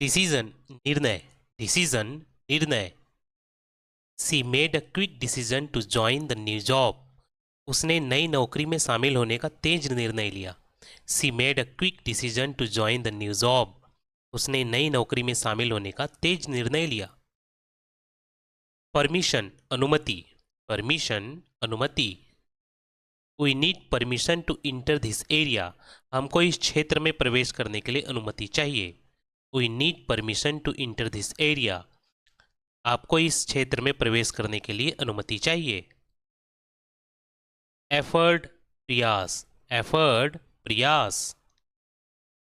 Decision निर्णय, decision निर्णय। She made a quick decision to join the new job. उसने नई नौकरी में शामिल होने का तेज निर्णय लिया। She made a quick decision to join the new job. उसने नई नौकरी में शामिल होने का तेज निर्णय लिया। परमिशन अनुमति, परमिशन अनुमति। We need permission to enter this area. हमको इस क्षेत्र में प्रवेश करने के लिए अनुमति चाहिए। We need permission to enter this area. आपको इस क्षेत्र में प्रवेश करने के लिए अनुमति चाहिए। एफर्ट प्रयास, एफर्ट प्रयास।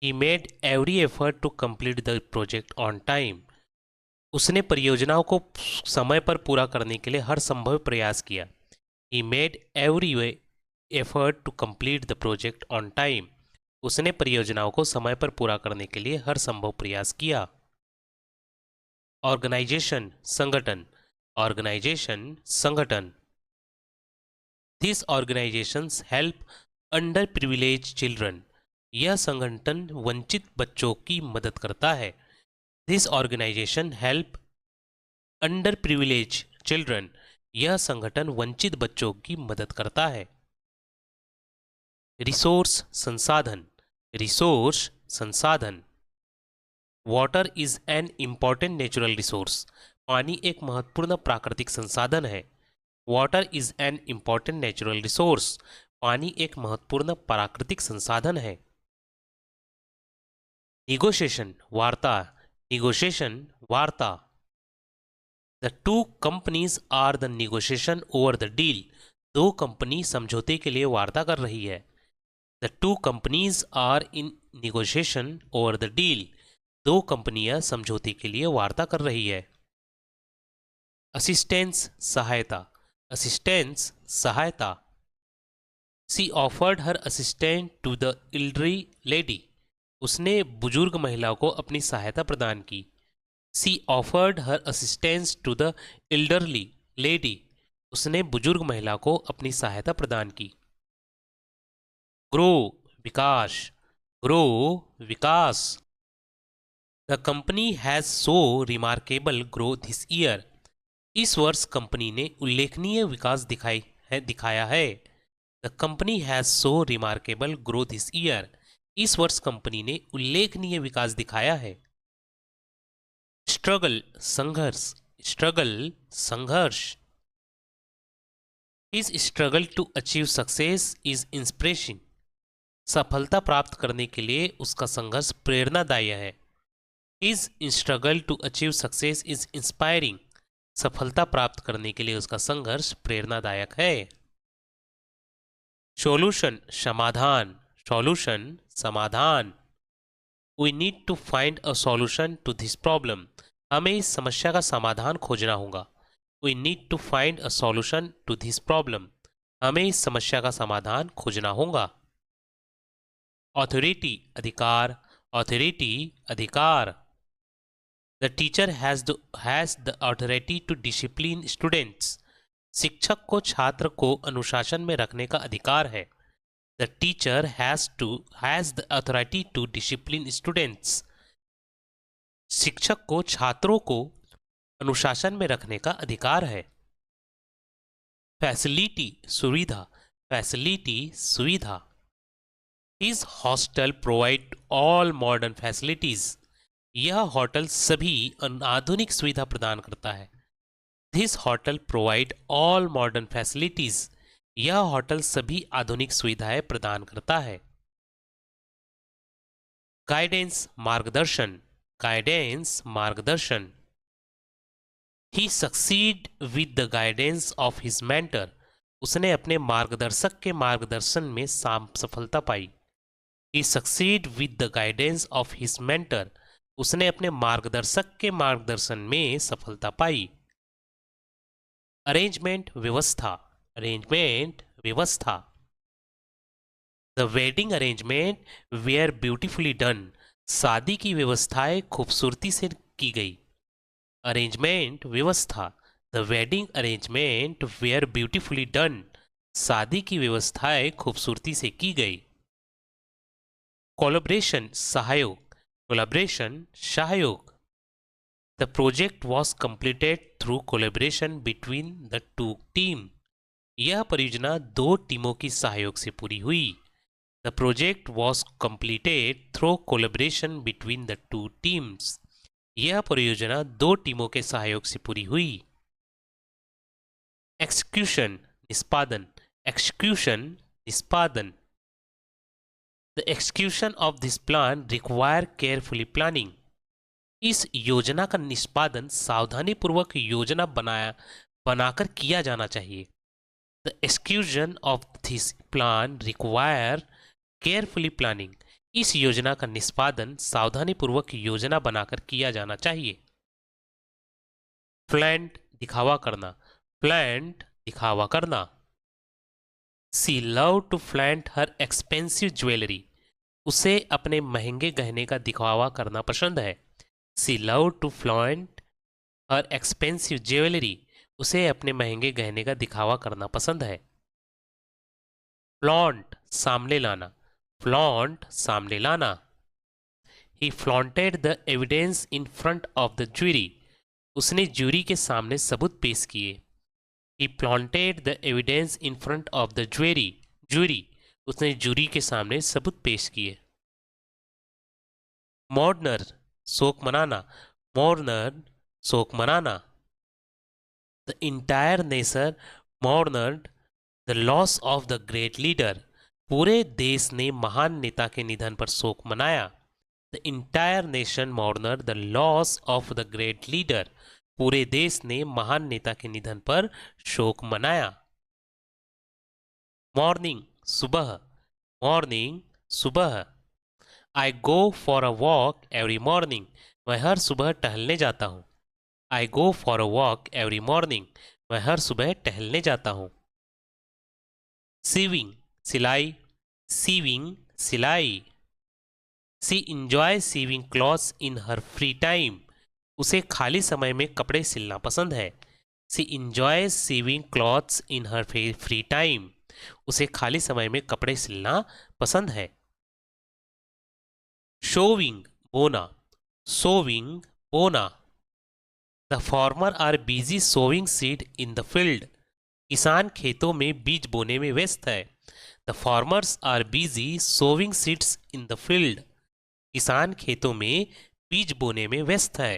He made every effort to complete the project on time. उसने परियोजनाओं को समय पर पूरा करने के लिए हर संभव प्रयास किया। He made every effort to complete the project on time. उसने परियोजनाओं को समय पर पूरा करने के लिए हर संभव प्रयास किया। ऑर्गेनाइजेशन संगठन, ऑर्गेनाइजेशन संगठन। This organisations help under privilege children. यह संगठन वंचित बच्चों की मदद करता है। This organisation help under privilege children. यह संगठन वंचित बच्चों की मदद करता है। रिसोर्स संसाधन, रिसोर्स संसाधन। Water is an important natural resource. पानी एक महत्वपूर्ण प्राकृतिक संसाधन है। Water is an important natural resource. पानी एक महत्वपूर्ण प्राकृतिक संसाधन है। निगोशिएशन वार्ता, निगोशिएशन वार्ता। The two companies are the negotiation over the deal. दो कंपनी समझौते के लिए वार्ता कर रही है। The two companies are in negotiation over the deal. दो कंपनियां समझौते के लिए वार्ता कर रही है। असिस्टेंस सहायता, असिस्टेंस सहायता। She offered her assistant to the elderly lady. उसने बुजुर्ग महिला को अपनी सहायता प्रदान की। She offered her assistance to the elderly lady. उसने बुजुर्ग महिला को अपनी सहायता प्रदान की। ग्रो विकास, ग्रो विकास। The company has so remarkable grow this year. इस वर्ष कंपनी ने उल्लेखनीय विकास दिखाया है। The company has so remarkable grow this year. इस वर्ष कंपनी ने उल्लेखनीय विकास दिखाया है। स्ट्रगल संघर्ष, स्ट्रगल संघर्ष। His struggle to achieve success is inspiration. सफलता प्राप्त करने के लिए उसका संघर्ष प्रेरणादायी है। His struggle to achieve success is inspiring. सफलता प्राप्त करने के लिए उसका संघर्ष प्रेरणादायक है। सॉल्यूशन समाधान, सॉल्यूशन समाधान। We need to find a solution to this problem. हमें इस समस्या का समाधान खोजना होगा। We need to find a solution to this problem. हमें इस समस्या का समाधान खोजना होगा। ऑथोरिटी अधिकार, ऑथोरिटी अधिकार। The teacher has the authority to discipline students. शिक्षक को छात्र को अनुशासन में रखने का अधिकार है। The teacher has the authority to discipline students. शिक्षक को छात्रों को अनुशासन में रखने का अधिकार है। फैसिलिटी सुविधा, फैसिलिटी सुविधा। His hostel provide all modern facilities. यह होटल सभी आधुनिक सुविधा प्रदान करता है। This hotel provide all modern facilities. यह होटल सभी आधुनिक सुविधाएं प्रदान करता है। गाइडेंस मार्गदर्शन, गाइडेंस मार्गदर्शन। He succeed with the guidance of his mentor. उसने अपने मार्गदर्शक के मार्गदर्शन में सफलता पाई। He succeed with the guidance of his mentor. उसने अपने मार्गदर्शक के मार्गदर्शन में सफलता पाई। अरेंजमेंट व्यवस्था, अरेंजमेंट व्यवस्था। The wedding arrangement were beautifully done. शादी की व्यवस्थाएं खूबसूरती से की गई। अरेंजमेंट व्यवस्था। The wedding arrangement were beautifully done. शादी की व्यवस्थाएं खूबसूरती से की गई। कोलैबोरेशन सहयोग, कोलैबोरेशन सहयोग। The project was completed through collaboration between the to team. यह परियोजना दो टीमों की सहयोग से पूरी हुई। The project was completed through collaboration between the two teams. यह परियोजना दो टीमों के सहयोग से पूरी हुई। एक्सक्यूशन निष्पादन। एक्सक्यूशन निष्पादन। The execution of this plan require carefully planning. इस योजना का निष्पादन सावधानीपूर्वक योजना बनाकर किया जाना चाहिए। The execution of this plan require carefully planning. इस योजना का निष्पादन सावधानीपूर्वक योजना बनाकर किया जाना चाहिए। फ्लैंट दिखावा करना। फ्लैंट दिखावा करना। She love to flaunt her expensive jewellery. उसे अपने महंगे गहने का दिखावा करना पसंद है। She love to flaunt her expensive jewellery. उसे अपने महंगे गहने का दिखावा करना पसंद है। फ्लॉन्ट सामने लाना। फ्लॉन्ट सामने लाना। He flaunted the evidence in front of the jury. उसने ज्यूरी के सामने सबूत पेश किए। He flaunted the evidence in front of the jury. उसने ज्यूरी के सामने सबूत पेश किए। मॉर्नर शोक मनाना। मॉर्नर शोक मनाना। The entire nation mourned the loss of the great leader. पूरे देश ने महान नेता के निधन पर शोक मनाया। The entire nation mourner the loss of the great leader. पूरे देश ने महान नेता के निधन पर शोक मनाया। मॉर्निंग सुबह। मॉर्निंग सुबह। I go for a walk every morning. मैं हर सुबह टहलने जाता हूँ। I go for a walk every morning. मैं हर सुबह टहलने जाता हूँ। सीविंग सिलाई। सीविंग सिलाई। सी इंजॉय सीविंग क्लॉथ्स इन हर फ्री टाइम। उसे खाली समय में कपड़े सिलना पसंद है। सी इंजॉय सीविंग क्लॉथ्स इन हर फ्री टाइम। उसे खाली समय में कपड़े सिलना पसंद है। शोविंग बोना। सोविंग बोना। The farmer are busy sowing seed in the field. किसान खेतों में बीज बोने में व्यस्त है। The farmers are busy sowing seeds in the field. किसान खेतों में बीज बोने में व्यस्त है।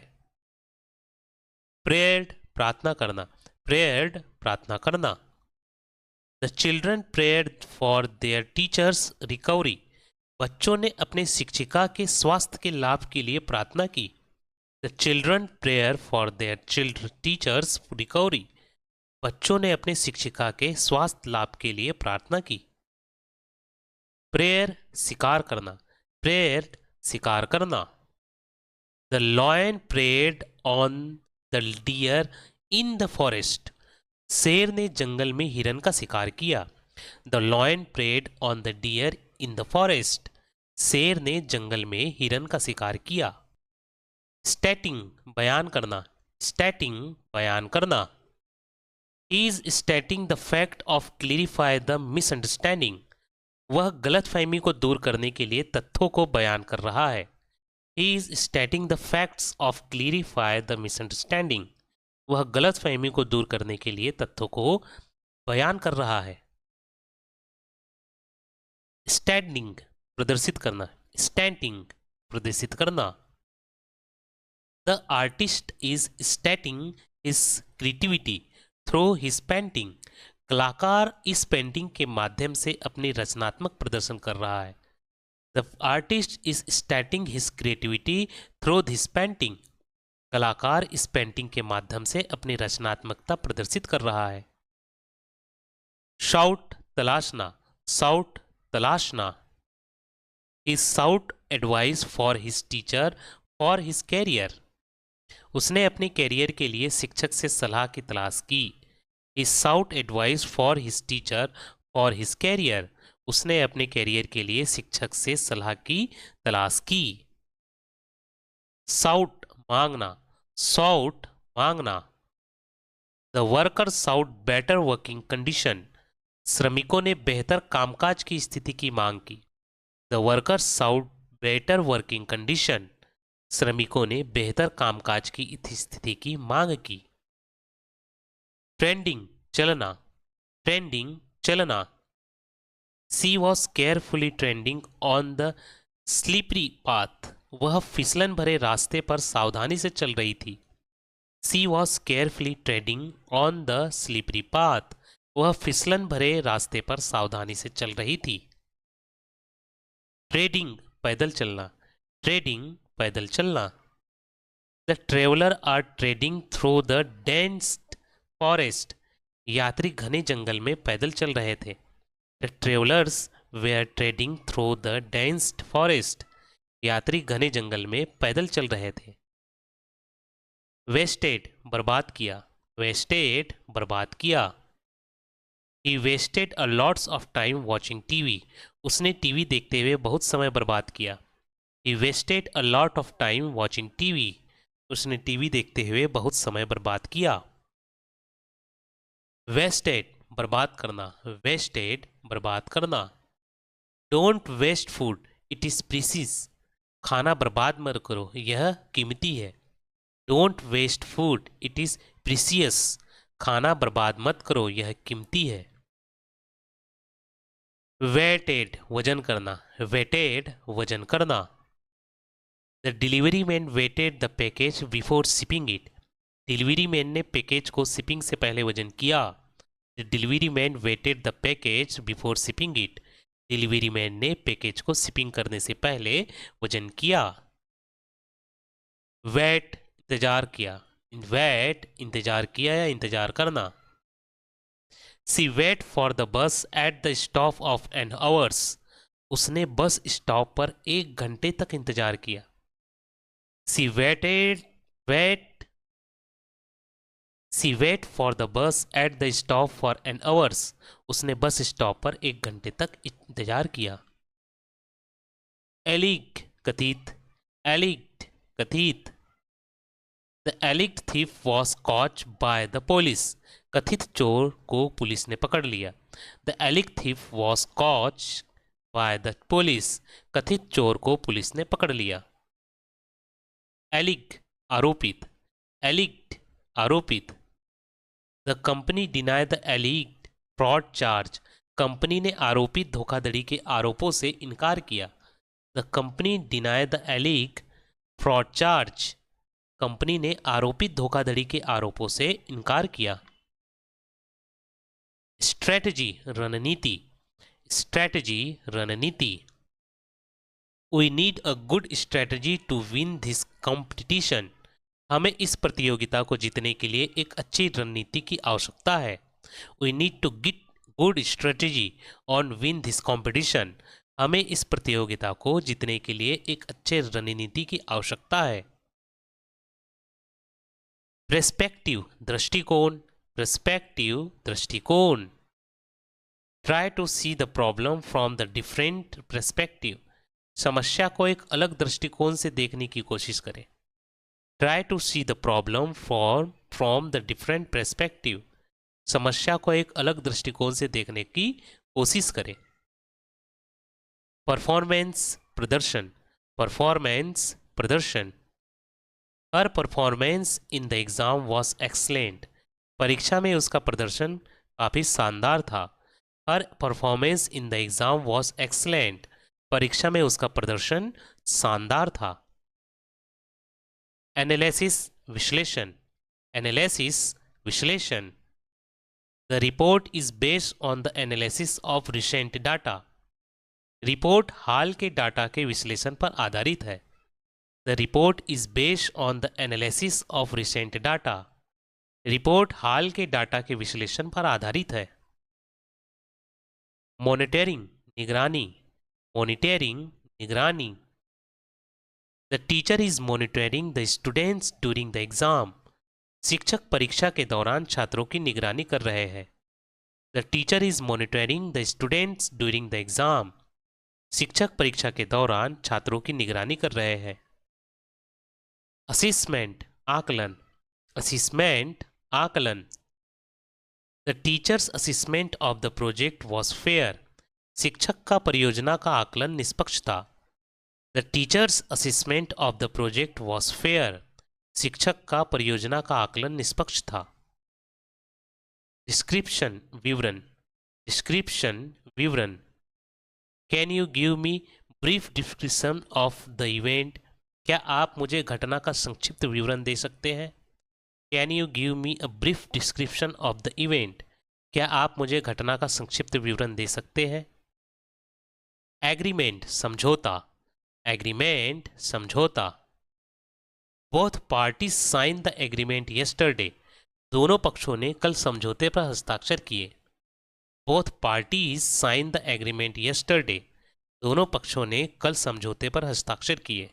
प्रेयर्ड प्रार्थना करना। प्रेयर्ड प्रार्थना करना। The children prayed for their teachers recovery. बच्चों ने अपने शिक्षिका के स्वास्थ्य के लाभ के लिए प्रार्थना की। The children prayer for their teachers recovery. बच्चों ने अपने शिक्षिका के स्वास्थ्य लाभ के लिए प्रार्थना की। प्रेयर शिकार करना। प्रेयर शिकार करना। The lion preyed on the deer in the forest. शेर ने जंगल में हिरन का शिकार किया। The lion preyed on the deer in the forest. शेर ने जंगल में हिरन का शिकार किया। स्टेटिंग बयान करना। स्टेटिंग बयान करना। He is stating the fact of clarify the misunderstanding. वह गलतफहमी को दूर करने के लिए तथ्यों को बयान कर रहा है। He is stating the facts of clarify the misunderstanding. वह गलतफहमी को दूर करने के लिए तथ्यों को बयान कर रहा है। स्टैंडिंग प्रदर्शित करना। स्टैंडिंग प्रदर्शित करना। The artist is स्टेटिंग his creativity through his painting. कलाकार इस पेंटिंग के माध्यम से अपनी रचनात्मक प्रदर्शन कर रहा है। The artist is stating his creativity through this painting. कलाकार इस पेंटिंग के माध्यम से अपनी रचनात्मकता प्रदर्शित कर रहा है। शाउट तलाशना। शाउट तलाशना। His shout advice for his teacher for his career. उसने अपने कैरियर के लिए शिक्षक से सलाह की तलाश की। His shout advice for his teacher for his career. उसने अपने कैरियर के लिए शिक्षक से सलाह की तलाश की। साउट मांगना। साउट मांगना। The worker sought better working condition. श्रमिकों ने बेहतर कामकाज की स्थिति की मांग की। The worker sought better working condition. श्रमिकों ने बेहतर कामकाज की स्थिति की मांग की। ट्रेंडिंग चलना, ट्रेंडिंग चलना। She was carefully trending on the slippery path. वह फिसलन भरे रास्ते पर सावधानी से चल रही थी। She was carefully treading on the slippery path. वह फिसलन भरे रास्ते पर सावधानी से चल रही थी। ट्रेडिंग पैदल चलना, ट्रेडिंग पैदल चलना। The traveller are treading through the dense forest. यात्री घने जंगल में पैदल चल रहे थे। The travellers were treading through the dense forest. यात्री घने जंगल में पैदल चल रहे थे। वेस्टेड बर्बाद किया, वेस्टेड बर्बाद किया। He wasted a lots of time watching TV. उसने टीवी देखते हुए बहुत समय बर्बाद किया। He wasted a lot of time watching TV. उसने टीवी देखते हुए बहुत समय बर्बाद किया। Wasted बर्बाद करना, wasted बर्बाद करना। Don't waste food, it is precious. खाना बर्बाद मत करो, यह कीमती है। Don't waste food, it is precious. खाना बर्बाद मत करो, यह कीमती है। वेटेड वजन करना, वेटेड वजन करना। The delivery man weighted the package before shipping it. Delivery man ने पैकेज को शिपिंग से पहले वजन किया। The delivery man weighted the package before shipping it. Delivery man ने पैकेज को शिपिंग करने से पहले वजन किया। वेट इंतजार किया, वेट इंतजार किया या इंतजार करना। She wait for the bus at the stop of an hours. उसने बस स्टॉप पर 1 घंटे तक इंतजार किया। She wait for the bus at the stop for an hours. उसने बस स्टॉप पर 1 घंटे तक इंतजार किया। Alleged कथित, alleged कथित। The alleged thief was caught by the police. कथित चोर को पुलिस ने पकड़ लिया। The alleged thief was caught by the police. कथित चोर को पुलिस ने पकड़ लिया। Alleged आरोपित, alleged आरोपित। The company denied the alleged fraud charge. Company ने आरोपित धोखाधड़ी के आरोपों से इनकार किया। The company denied the alleged fraud charge. Company ने आरोपित धोखाधड़ी के आरोपों से इनकार किया। स्ट्रेटजी रणनीति, स्ट्रेटजी रणनीति। We need a good strategy to win this competition. हमें इस प्रतियोगिता को जीतने के लिए एक अच्छी रणनीति की आवश्यकता है। We need to get good strategy on win this competition. हमें इस प्रतियोगिता को जीतने के लिए एक अच्छे रणनीति की आवश्यकता है। पर्सपेक्टिव दृष्टिकोण, पर्सपेक्टिव दृष्टिकोण। Try to see the problem from the different perspective. समस्या को एक अलग दृष्टिकोण से देखने की कोशिश करें। Try to see the problem from the different perspective. समस्या को एक अलग दृष्टिकोण से देखने की कोशिश करें। परफॉर्मेंस प्रदर्शन, परफॉर्मेंस प्रदर्शन। हर performance in the exam was excellent. परीक्षा में उसका प्रदर्शन काफ़ी शानदार था। हर performance in the exam was excellent. परीक्षा में उसका प्रदर्शन शानदार था। एनालिसिस विश्लेषण, एनालिसिस विश्लेषण। The report is based on the analysis of recent data. Report हाल के डाटा के विश्लेषण पर आधारित है। The report is based on the analysis of recent data. Report हाल के डाटा के विश्लेषण पर आधारित है। मॉनिटरिंग निगरानी, मॉनिटरिंग निगरानी। The teacher is monitoring the students during the exam. शिक्षक परीक्षा के दौरान छात्रों की निगरानी कर रहे हैं। The teacher is monitoring the students during the exam. शिक्षक परीक्षा के दौरान छात्रों की निगरानी कर रहे हैं। असेसमेंट आकलन, असेसमेंट आकलन। The teachers assessment of the project was fair. शिक्षक का परियोजना का आकलन निष्पक्ष था। The teachers assessment of the project was fair. शिक्षक का परियोजना का आकलन निष्पक्ष था। डिस्क्रिप्शन विवरण, डिस्क्रिप्शन विवरण। Can you give me brief description of the event. क्या आप मुझे घटना का संक्षिप्त विवरण दे सकते हैं। Can you give me a brief description of the event. क्या आप मुझे घटना का संक्षिप्त विवरण दे सकते हैं। एग्रीमेंट समझौता, एग्रीमेंट समझौता। Both parties sign the agreement yesterday. दोनों पक्षों ने कल समझौते पर हस्ताक्षर किए। Both parties sign the agreement yesterday. दोनों पक्षों ने कल समझौते पर हस्ताक्षर किए।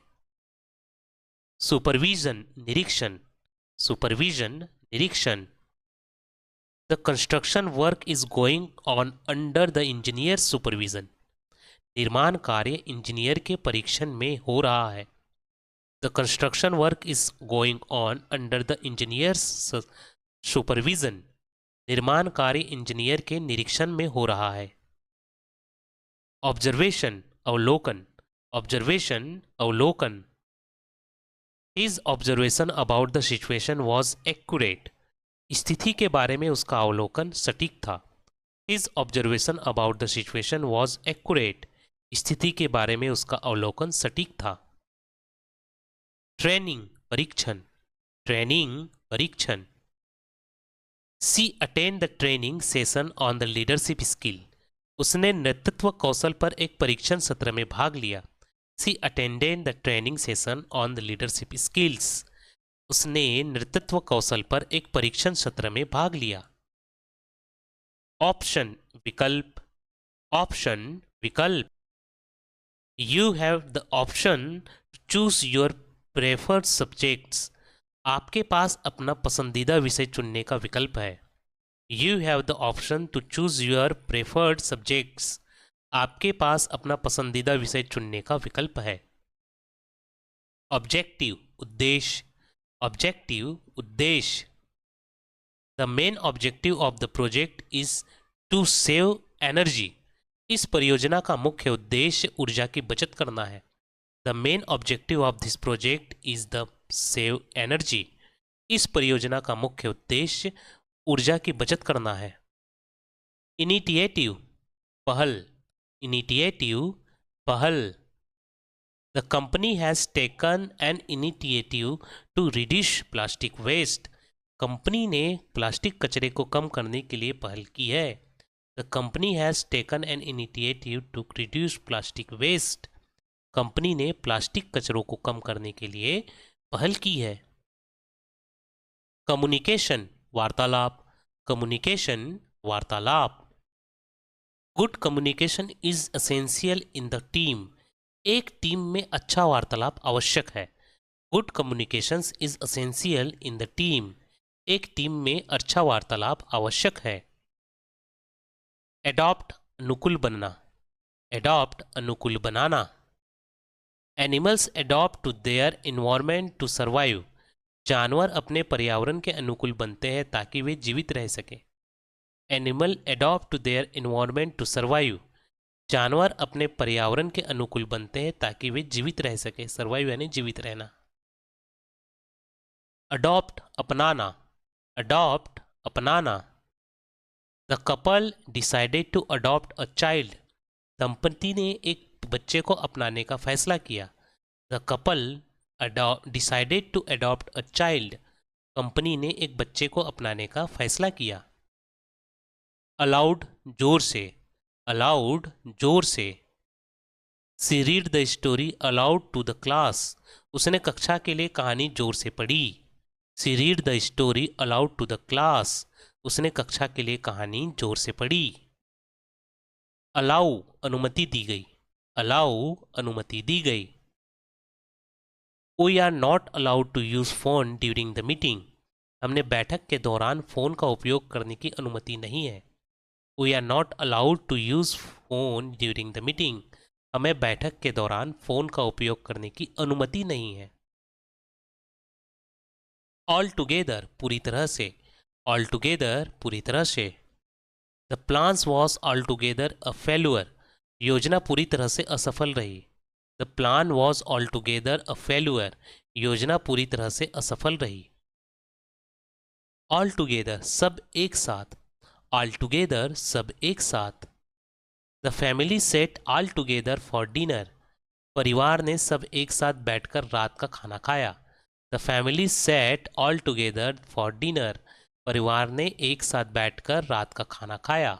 सुपरविजन निरीक्षण, सुपरविजन निरीक्षण। The construction work is going on under the engineer supervision. निर्माण कार्य इंजीनियर के परीक्षण में हो रहा है। The construction work is going on under the engineer supervision. निर्माण कार्य इंजीनियर के निरीक्षण में हो रहा है। ऑब्जर्वेशन अवलोकन, ऑब्जर्वेशन अवलोकन। His observation about the situation was accurate. स्थिति के बारे में उसका अवलोकन सटीक था। His observation about the situation was accurate. स्थिति के बारे में उसका अवलोकन सटीक था। ट्रेनिंग परीक्षण, ट्रेनिंग परीक्षण। She attend the training session on the leadership skill. उसने नेतृत्व कौशल पर एक परीक्षण सत्र में भाग लिया। She attended the training session on the leadership skills. उसने नेतृत्व कौशल पर एक परीक्षण सत्र में भाग लिया। ऑप्शन विकल्प, ऑप्शन विकल्प। You have the option to choose your preferred subjects. आपके पास अपना पसंदीदा विषय चुनने का विकल्प है। You have the option to choose your preferred subjects. आपके पास अपना पसंदीदा विषय चुनने का विकल्प है। ऑब्जेक्टिव उद्देश्य, ऑब्जेक्टिव उद्देश्य। The main objective of the project is to save energy. इस परियोजना का मुख्य उद्देश्य ऊर्जा की बचत करना है। The main objective of this project is the save energy. इस परियोजना का मुख्य उद्देश्य ऊर्जा की बचत करना है। इनिशिएटिव पहल, इनिशिएटिव पहल। The company has taken an initiative to reduce plastic waste. Company ने प्लास्टिक कचरे को कम करने के लिए पहल की है। The company has taken an initiative to reduce plastic waste. Company ने प्लास्टिक कचरों को कम करने के लिए पहल की है। कम्युनिकेशन वार्तालाप, कम्युनिकेशन वार्तालाप। Good communication is essential in the team. एक टीम में अच्छा वार्तालाप आवश्यक है। Good communication is essential in the team. एक टीम में अच्छा वार्तालाप आवश्यक है। एडॉप्ट अनुकूल बनना, एडॉप्ट अनुकूल बनाना। Animals adopt to their environment to survive. जानवर अपने पर्यावरण के अनुकूल बनते हैं ताकि वे जीवित रह सकें। Animal adapt to their environment to survive. जानवर अपने पर्यावरण के अनुकूल बनते हैं ताकि वे जीवित रह सके। सर्वाइव यानी जीवित रहना। अडॉप्ट अपनाना, अडॉप्ट अपनाना। The couple decided to adopt a child. दंपति ने एक बच्चे को अपनाने का फैसला किया। The couple decided to adopt a child. Company ने एक बच्चे को अपनाने का फैसला किया। अलाउड जोर से, अलाउड जोर से। She read the story aloud to the class. उसने कक्षा के लिए कहानी जोर से पढ़ी। She read the story aloud to the class. उसने कक्षा के लिए कहानी जोर से पढ़ी। अलाउ अनुमति दी गई, अलाउ अनुमति दी गई। We are not allowed to use phone during the meeting. हमने बैठक के दौरान फोन का उपयोग करने की अनुमति नहीं है। We are not allowed to use phone during the meeting. हमें बैठक के दौरान फोन का उपयोग करने की अनुमति नहीं है। ऑल टुगेदर पूरी तरह से, ऑल टुगेदर पूरी तरह से। The plans was all together a failure. योजना पूरी तरह से असफल रही। The plan was all together a failure, योजना पूरी तरह से असफल रही। ऑल टुगेदर सब एक साथ, ऑल टुगेदर सब एक साथ। The family set all together for dinner, परिवार ने सब एक साथ बैठकर रात का खाना खाया। The family set all together for dinner, परिवार ने एक साथ बैठकर रात का खाना खाया।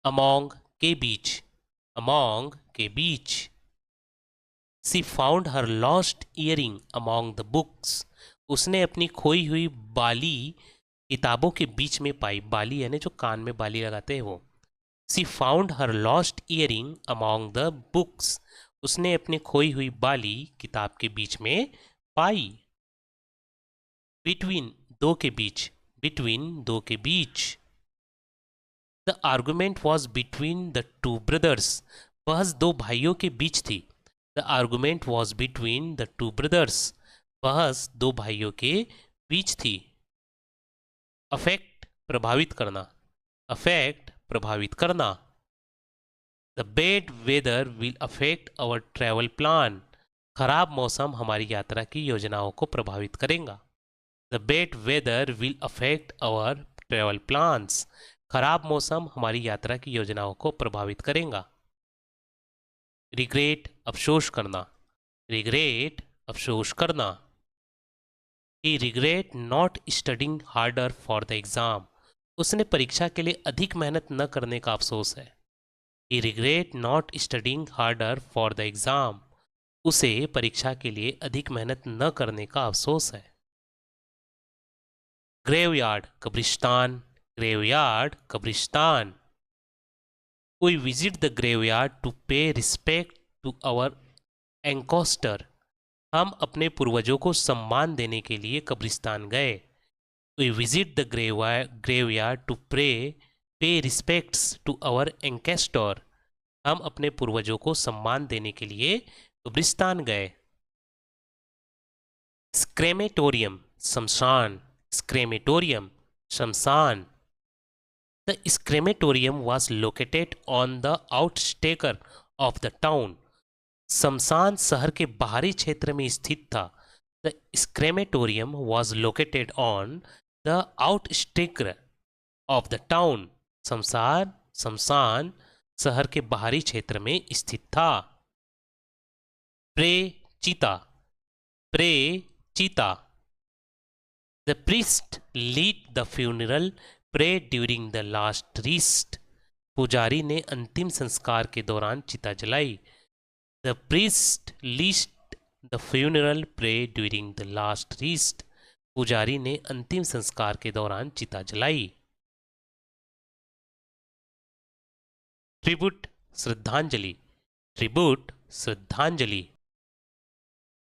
अमोंग के बीच, अमोंग के बीच। She found her lost earring among the books, उसने अपनी खोई हुई बाली किताबों के बीच में पाई। बाली यानी जो कान में बाली लगाते हैं वो। She found her lost earring among the books, उसने अपनी खोई हुई बाली किताब के बीच में पाई। बिटवीन दो के बीच, बिटवीन दो के बीच। The argument was between the two brothers, बहस दो भाइयों के बीच थी। The argument was between the two brothers, बहस दो भाइयों के बीच थी। अफेक्ट प्रभावित करना, अफेक्ट प्रभावित करना। The bad weather will affect our travel plan, खराब मौसम हमारी यात्रा की योजनाओं को प्रभावित करेगा। The bad weather will affect our travel plans, खराब मौसम हमारी यात्रा की योजनाओं को प्रभावित करेगा। रिग्रेट अफसोस करना, रिग्रेट अफसोस करना। He regret not studying harder for the exam, उसने परीक्षा के लिए अधिक मेहनत न करने का अफसोस है। He regret not studying harder for the exam, उसे परीक्षा के लिए अधिक मेहनत न करने का अफसोस है। ग्रेवयार्ड कब्रिस्तान, ग्रेवयार्ड कब्रिस्तान। We visit the graveyard to pay respect to our ancestor, हम अपने पूर्वजों को सम्मान देने के लिए कब्रिस्तान गए। We visit the graveyard to pay respects to our ancestor, हम अपने पूर्वजों को सम्मान देने के लिए कब्रिस्तान गए। स्क्रेमेटोरियम शमशान, स्क्रेमेटोरियम शमशान। The crematorium was located on the outskirts of the town, शमशान शहर के बाहरी क्षेत्र में स्थित था। The crematorium was located on the outskirts of the town, शमशान शहर के बाहरी क्षेत्र में स्थित था। प्रे चीता, प्रे चीता। The priest lead the funeral pyre during the last रीस्ट, पुजारी ने अंतिम संस्कार के दौरान चिता जलाई। The priest lead the funeral pyre during the last रीस्ट, पुजारी ने अंतिम संस्कार के दौरान चिता जलाई। ट्रिब्यूट श्रद्धांजलि, ट्रिब्यूट श्रद्धांजलि।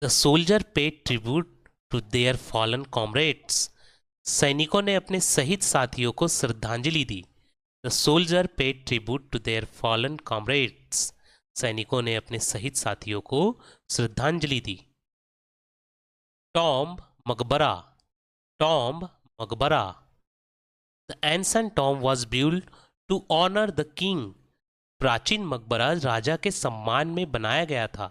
The soldier paid tribute to their fallen comrades, सैनिकों ने अपने शहीद साथियों को श्रद्धांजलि दी। The soldier paid tribute to their fallen comrades, सैनिकों ने अपने शहीद साथियों को श्रद्धांजलि दी। टॉम्ब मकबरा, टॉम्ब मकबरा। The ancient tomb was build to honour the king, प्राचीन मकबरा राजा के सम्मान में बनाया गया था।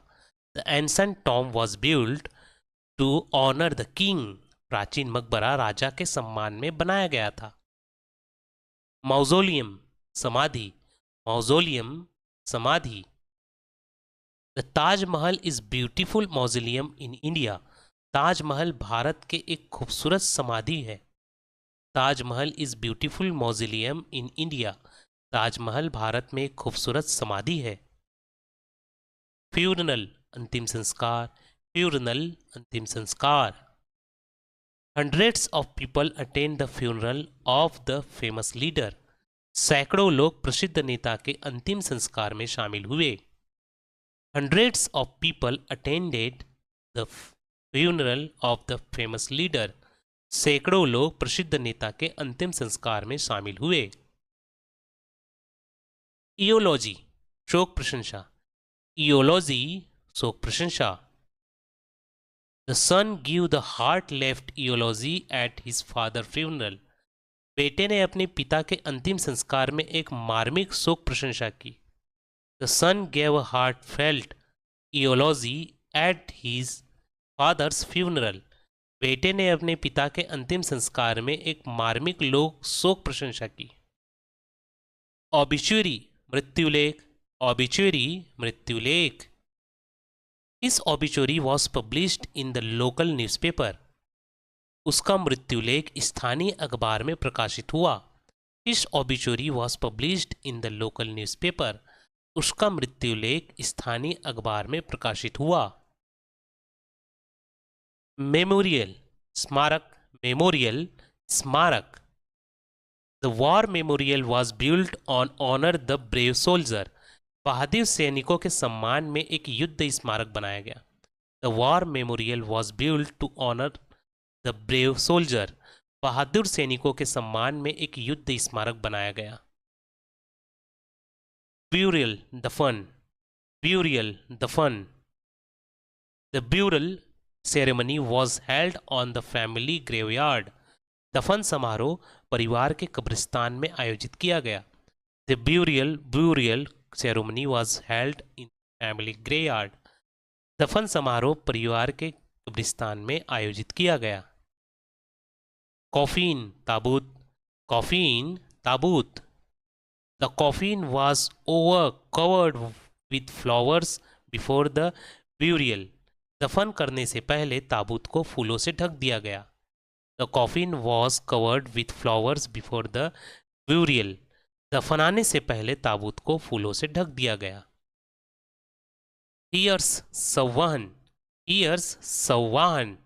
The ancient tomb was build to honour the king, प्राचीन मकबरा राजा के सम्मान में बनाया गया था। मौजोलियम समाधि, मौजोलियम समाधि। The Taj Mahal is beautiful मौजोलियम in India, Taj Mahal Bharat के एक खूबसूरत समाधि है। Taj Mahal is beautiful मौजोलियम in India, Taj Mahal Bharat में एक खूबसूरत समाधि है। फ्यूनरल अंतिम संस्कार, फ्यूनरल अंतिम संस्कार। Hundreds of people attend the funeral of the famous leader, सैकड़ों लोग प्रसिद्ध नेता के अंतिम संस्कार में शामिल हुए। Hundreds of people attended the funeral of the famous leader, सैकड़ों लोग प्रसिद्ध नेता के अंतिम संस्कार में शामिल हुए। इयोलॉजी शोक प्रशंसा, इयोलॉजी शोक प्रशंसा। The son give the heartfelt eulogy at his father funeral, बेटे ने अपने पिता के अंतिम संस्कार में एक मार्मिक शोक प्रशंसा की। The son gave a heartfelt eulogy at his father's funeral. बेटे ने अपने पिता के अंतिम संस्कार में एक मार्मिक लोक शोक प्रशंसा की। ऑबिचुरी मृत्युलेख, ऑबिचुरी मृत्युलेख। His obituary was published in the local newspaper. उसका मृत्युलेख स्थानीय अखबार में प्रकाशित हुआ। His obituary was published in the local newspaper. उसका मृत्युलेख स्थानीय अखबार में प्रकाशित हुआ। मेमोरियल स्मारक, मेमोरियल स्मारक। The war memorial was built on honour the brave soldier. बहादुर सैनिकों के सम्मान में एक युद्ध स्मारक बनाया गया। The war memorial was built to honour the brave soldier. बहादुर सैनिकों के सम्मान में एक युद्ध स्मारक बनाया गया। ब्यूरियल दफन, ब्यूरियल दफन। The burial ceremony was held on the family graveyard. दफन समारोह परिवार के कब्रिस्तान में आयोजित किया गया। The burial ceremony was held in family graveyard. दफन समारोह परिवार के कब्रिस्तान में आयोजित किया गया। कॉफिन ताबूत, कॉफिन ताबूत। The coffin was over covered with flowers before the burial. दफन करने से पहले ताबूत को फूलों से ढक दिया गया। The coffin was covered with flowers before the burial. दफनाने से पहले ताबूत को फूलों से ढक दिया गया। हियर्स संवाहन, हियर्स संवाहन।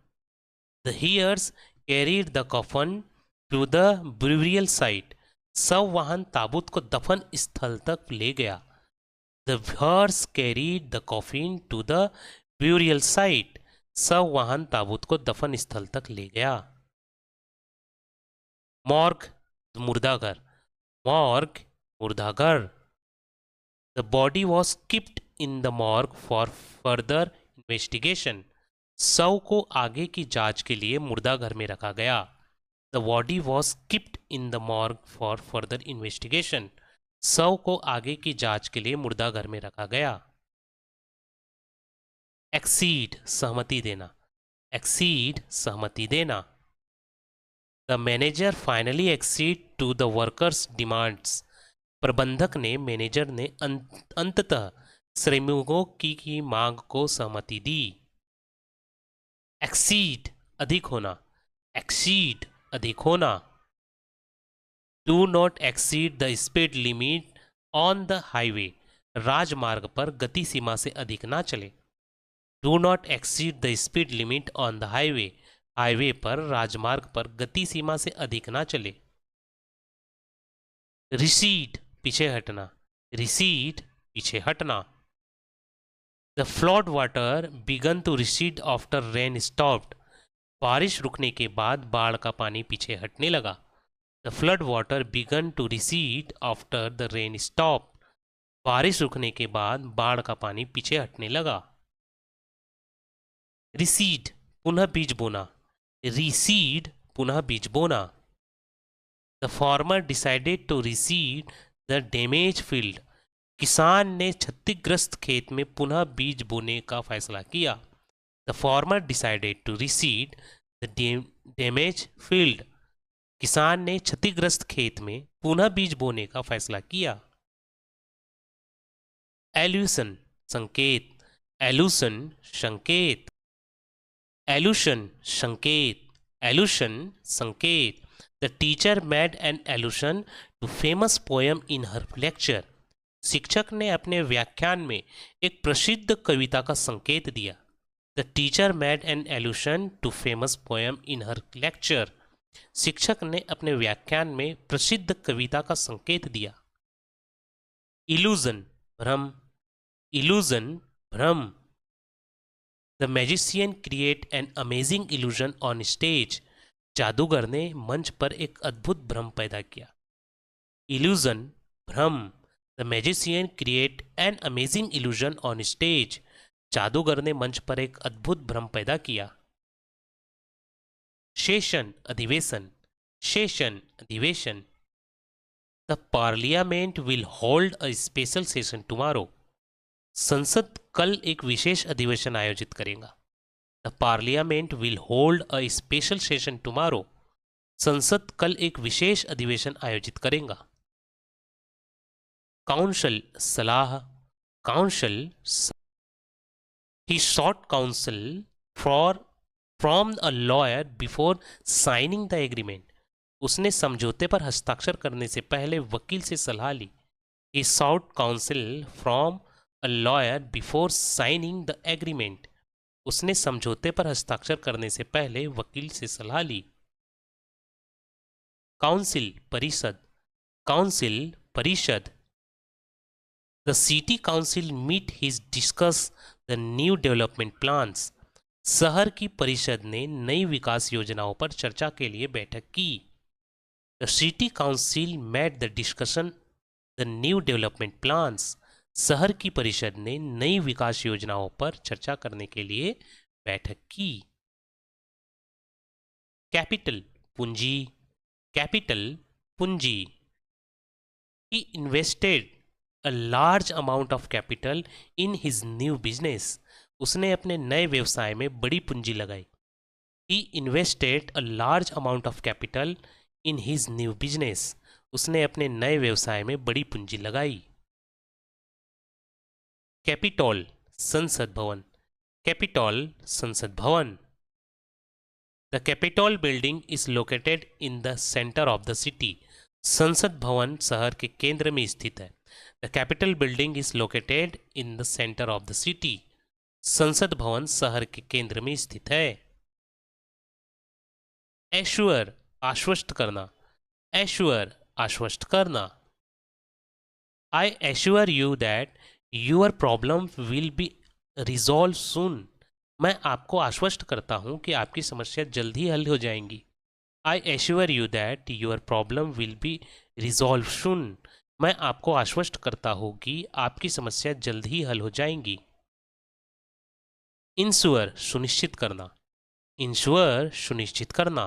The hearse carried the coffin to the burial site. संवाहन ताबूत को दफन स्थल तक ले गया। The hearse carried the coffin to the burial site. संवाहन ताबूत को दफन स्थल तक ले गया। मॉर्ग मुर्दाघर, मॉर्ग मुर्दाघर। The body was keeped in the morgue for further investigation. शव को आगे की जांच के लिए मुर्दाघर में रखा गया। The body was keeped in the morgue for further investigation. शव को आगे की जांच के लिए मुर्दाघर में रखा गया। एक्सीड सहमति देना, एक्सीड सहमति देना। The manager finally accede to the workers demands. प्रबंधक ने मैनेजर ने अंततः श्रमिकों की मांग को सहमति दी। एक्सीड अधिक होना, एक्सीड अधिक होना। Do not exceed the speed limit on the highway. राजमार्ग पर गति सीमा से अधिक ना चले। Do not exceed the speed limit on the highway. Highway पर राजमार्ग पर गति सीमा से अधिक ना चले। रिसीड पीछे हटना, रिसीड पीछे हटना। The flood water began to recede after rain stopped. बारिश रुकने के बाद बाढ़ का पानी पीछे हटने लगा। The flood water began to recede after the rain stop. बारिश रुकने के बाद बाढ़ का पानी पीछे हटने लगा। रिसीड पुनः बीज बोना, रिसीड पुनः बीज बोना। The farmer decided to reseed the damage field. किसान ने क्षतिग्रस्त खेत में पुनः बीज बोने का फैसला किया। The farmer decided to reseed the damage field. किसान ने क्षतिग्रस्त खेत में पुनः बीज बोने का फैसला किया। एल्यूशन संकेत, एल्यूशन संकेत, एल्यूशन संकेत, एल्यूशन संकेत। The teacher made an allusion to famous poem in her lecture. शिक्षक ने अपने व्याख्यान में एक प्रसिद्ध कविता का संकेत दिया। The teacher made an allusion to famous poem in her lecture. शिक्षक ने अपने व्याख्यान में प्रसिद्ध कविता का संकेत दिया। इल्यूजन भ्रम, इल्यूजन भ्रम। The magician create an amazing illusion on stage. जादूगर ने मंच पर एक अद्भुत भ्रम पैदा किया। इल्यूजन भ्रम। The magician create an amazing illusion on stage. जादूगर ने मंच पर एक अद्भुत भ्रम पैदा किया। सेशन अधिवेशन, सेशन अधिवेशन। The parliament will hold a special session tomorrow. संसद कल एक विशेष अधिवेशन आयोजित करेगा। The parliament will hold a special session tomorrow. संसद कल एक विशेष अधिवेशन आयोजित करेगा। काउंसिल सलाह, council, he sought counsel for from a lawyer before signing the agreement. उसने समझौते पर हस्ताक्षर करने से पहले वकील से सलाह ली। He sought counsel from a lawyer before signing the agreement. उसने समझौते पर हस्ताक्षर करने से पहले वकील से सलाह ली। काउंसिल परिषद, काउंसिल परिषद। The city council meet his discuss the new development plans. शहर की परिषद ने नई विकास योजनाओं पर चर्चा के लिए बैठक की। The city council met the discussion the new development plans. शहर की परिषद ने नई विकास योजनाओं पर चर्चा करने के लिए बैठक की। कैपिटल पूंजी, कैपिटल पूंजी। He invested a large amount of capital in his new business. उसने अपने नए व्यवसाय में बड़ी पूंजी लगाई। He invested a large amount of capital in his new business. उसने अपने नए व्यवसाय में बड़ी पूंजी लगाई। कैपिटॉल संसद भवन, कैपिटॉल संसद भवन। The Capitol building is located in the center of the city. संसद भवन शहर के केंद्र में स्थित है। The Capitol building is located in the center of the city. संसद भवन शहर के केंद्र में स्थित है। एश्योर आश्वस्त करना, एश्योर आश्वस्त करना। I assure you that your problem will be resolved soon. मैं आपको आश्वस्त करता हूं कि आपकी समस्या जल्द ही हल हो जाएंगी। I assure you that your problem will be resolved soon. मैं आपको आश्वस्त करता हूं कि आपकी समस्या जल्द ही हल हो जाएंगी। इंश्योर सुनिश्चित करना, इंश्योर सुनिश्चित करना।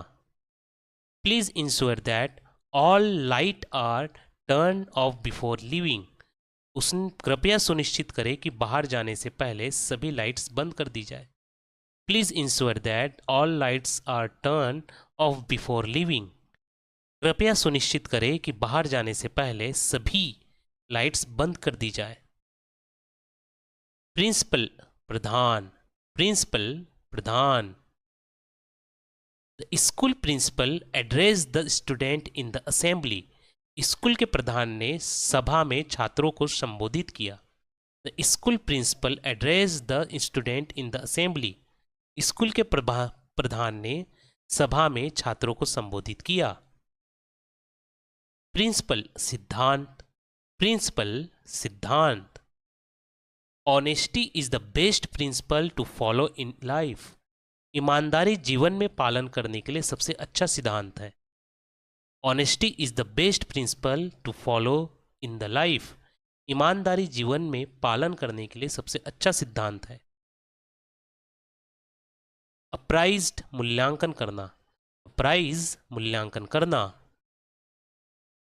Please ensure that all light are turn off before leaving. उसने कृपया सुनिश्चित करें कि बाहर जाने से पहले सभी लाइट्स बंद कर दी जाए। Please ensure that all lights are turn off before leaving. कृपया सुनिश्चित करें कि बाहर जाने से पहले सभी लाइट्स बंद कर दी जाए। प्रिंसिपल प्रधान, प्रिंसिपल प्रधान। The school principal address the student in the assembly. School के प्रधान ने सभा में छात्रों को संबोधित किया। The school principal address the student in the assembly. School के प्रधान ने सभा में छात्रों को संबोधित किया। प्रिंसिपल सिद्धांत, प्रिंसिपल सिद्धांत। Honesty is the best principle to follow in life. ईमानदारी जीवन में पालन करने के लिए सबसे अच्छा सिद्धांत है। Honesty is the best principle to follow in the life. ईमानदारी जीवन में पालन करने के लिए सबसे अच्छा सिद्धांत है। अप्राइज्ड मूल्यांकन करना, अप्राइज मूल्यांकन करना।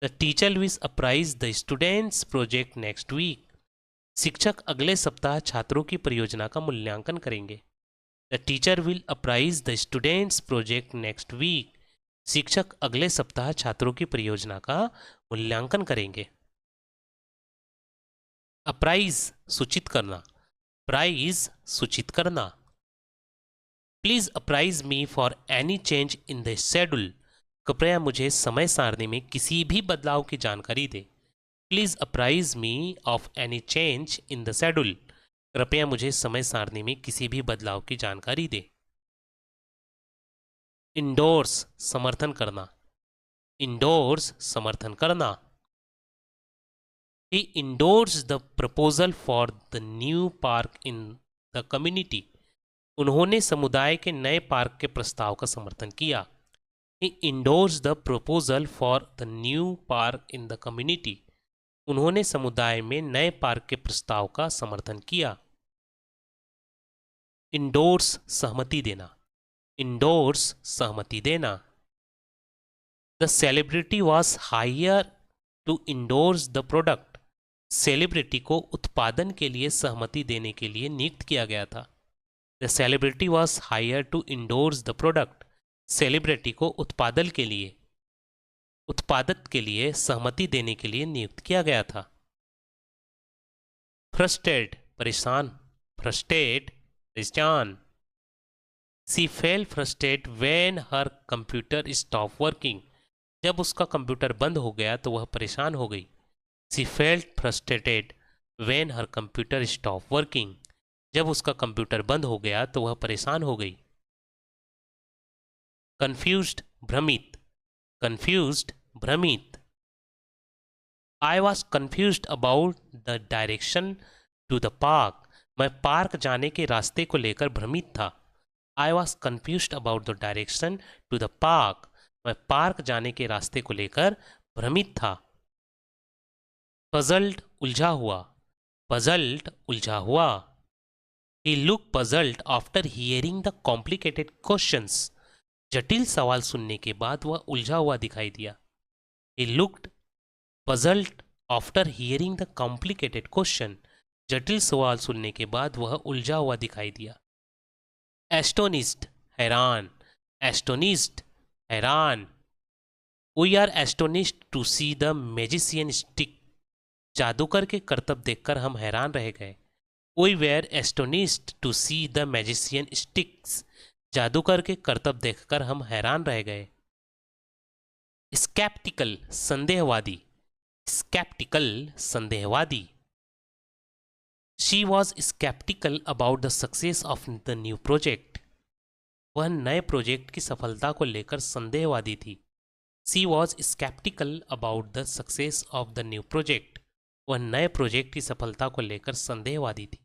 The teacher will apprise the students project next week. शिक्षक अगले सप्ताह छात्रों की परियोजना का मूल्यांकन करेंगे। द teacher will apprise the students project next week. शिक्षक अगले सप्ताह छात्रों की परियोजना का मूल्यांकन करेंगे। अप्राइज सूचित करना, प्राइज सूचित करना। Please apprise me for any change in the schedule. कृपया मुझे समय सारणी में किसी भी बदलाव की जानकारी दें। Please apprise me of any change in the schedule. कृपया मुझे समय सारणी में किसी भी बदलाव की जानकारी दें। इंडोर्स समर्थन करना, इंडोर्स समर्थन करना। He endorsed the proposal for the new park in the community. उन्होंने समुदाय के नए पार्क के प्रस्ताव का समर्थन किया। He endorsed the proposal for the new park in the community. उन्होंने समुदाय में नए पार्क के प्रस्ताव का समर्थन किया। इंडोर्स सहमति देना, इंडोर्स सहमति देना। The celebrity was hired to endorse the product. Celebrity को उत्पादन के लिए सहमति देने के लिए नियुक्त किया गया था। The celebrity was hire to endorse the product. Celebrity को उत्पादक के लिए सहमति देने के लिए नियुक्त किया गया था। फ्रस्ट्रेटेड परेशान, फ्रस्ट्रेट परेशान। She feel frustrate when her computer stop working. जब उसका कंप्यूटर बंद हो गया तो वह परेशान हो गई। सी felt frustrated when her computer stop working. जब उसका कंप्यूटर बंद हो गया तो वह परेशान हो गई। कंफ्यूज्ड भ्रमित, कंफ्यूज्ड भ्रमित। I was confused about the direction to the park. मैं पार्क जाने के रास्ते को लेकर भ्रमित था। I was confused about the direction to the park. मैं पार्क जाने के रास्ते को लेकर भ्रमित था। पजल्ड उलझा हुआ, पजल्ड उलझा हुआ। He looked puzzled after hearing the complicated questions. जटिल सवाल सुनने के बाद वह उलझा हुआ दिखाई दिया। He looked puzzled after hearing the complicated question. जटिल सवाल सुनने के बाद वह उलझा हुआ दिखाई दिया। Astonished हैरान, astonished हैरान। We are astonished to see the magician stick. जादूगर के करतब देखकर हम हैरान रह गए। We were astonished to see the magician sticks. जादूगर के करतब देखकर हम हैरान रह गए। Skeptical संदेहवादी, skeptical संदेहवादी। She was skeptical about the success of the new project. वह नए प्रोजेक्ट की सफलता को लेकर संदेहवादी थी। She was skeptical about the success of the new project. वह नए प्रोजेक्ट की सफलता को लेकर संदेहवादी थी।